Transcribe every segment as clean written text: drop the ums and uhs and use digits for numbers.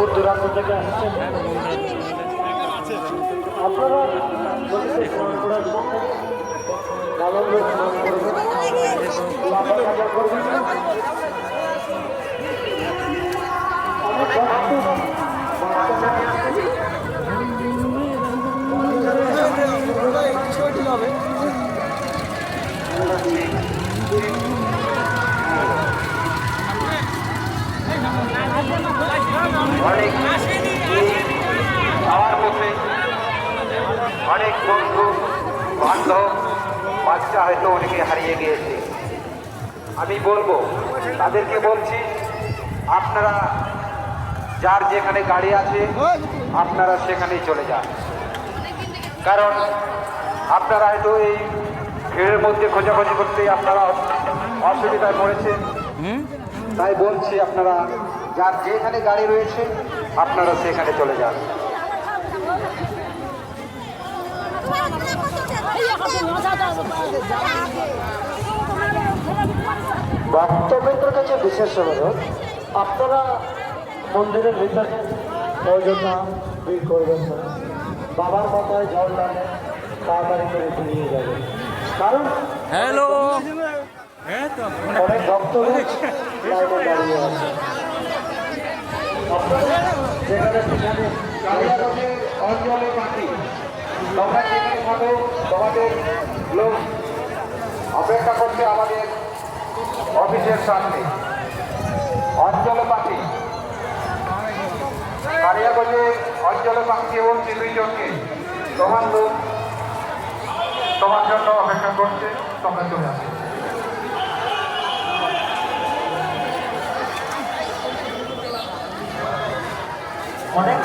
দূর দূরান্ত থেকে আসছেন। আপনারা নদীতে স্নান করার জন্য আনন্দ স্নান করবেন, লাফাঝাপা করবেন না। আমার পথে অনেক বন্ধু বান্ধব বাচ্চা হয়তো অনেকে হারিয়ে গিয়েছে। আমি বলবো, তাদেরকে বলছি, আপনারা যার যেখানে গাড়ি আছে আপনারা সেখানেই চলে যান। কারণ আপনারা হয়তো এই ভিড়ের মধ্যে খোঁজাখুঁজি করতে আপনারা অসুবিধায় পড়েছেন। তাই বলছি, আপনারা যার যেখানে গাড়ি রয়েছে আপনারা সেখানে চলে যান। ভক্তবৃন্দের কাছে বিশেষ অনুরোধ, আপনারা মন্দিরের ভিতরে অযথা ভিড় করবেন না। বাবার মাথায় জল ডালে তাড়াতাড়ি করে ফিরিয়ে যাবেন, কারণ অনেক ভক্ত লাইনে দাঁড়িয়ে আছে। যেখানে সেখানে অঞ্চলে পাখি তোমরা যেখানে থাকো, তোমাদের লোক অপেক্ষা করছে আমাদের অফিসের সামনে। অঞ্চলে পাখি কালিয়াগঞ্জে অঞ্চলে পাখি এবং দুইজনকে তোমার লোক তোমার জন্য অপেক্ষা করছে, তোমরা চলে আসো। অনেক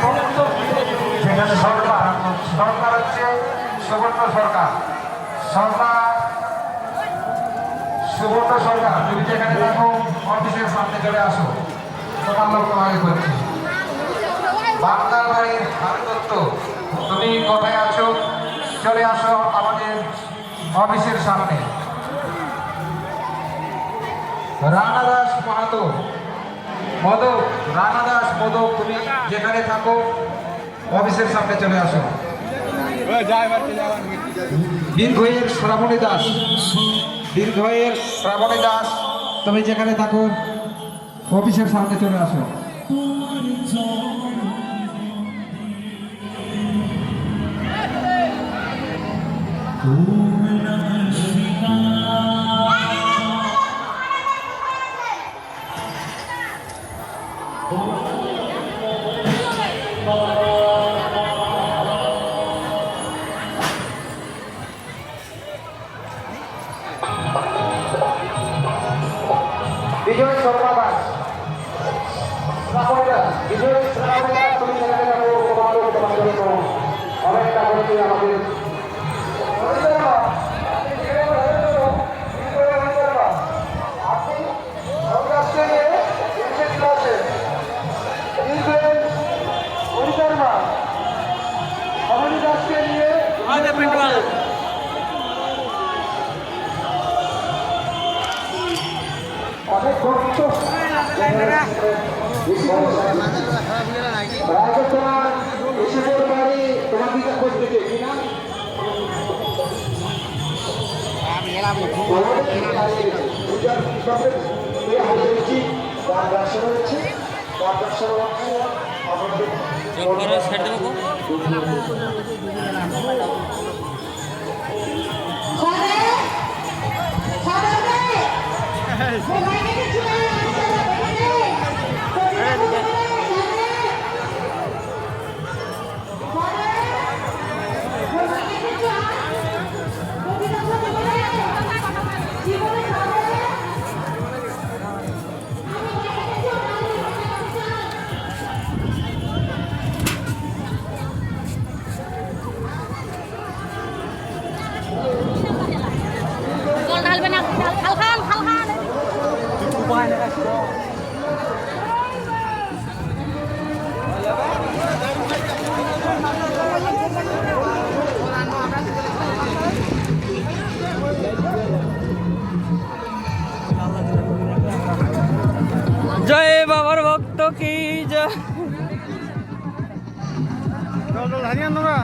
সেখানে সরকার হচ্ছে সুবর্ণ সরকার। সুবর্ণ সরকার, তুমি যেখানে থাকো অফিসের সামনে চলে আসো, তোমার লোক তোমাকে করছি। বাংলার ভাইয়ের ভারতত্ব, তুমি কোথায় আছো? চলে আসো আমাদের অফিসের সামনে। রানা দাস মাহাতো মদক, রানা দাস মদক, তুমি যেখানে থাকো অফিসের সামনে চলে আসো। দীর্ঘয়ের শ্রাবণী দাস, দীর্ঘয়ের শ্রাবণী দাস, তুমি যেখানে থাকো অফিসের সামনে চলে আসো। বিজয় শর্মা দাস, বিজয় শর্মা দাস, তুমি যেখানে থাকো তোমার জন্য অনেকটা করছি আমাদের। অনেক কষ্ট তোমার এসবের বাড়ি তোমার দিকে খোঁজ দিতে কিনা চল চল হারিয়ান তোমরা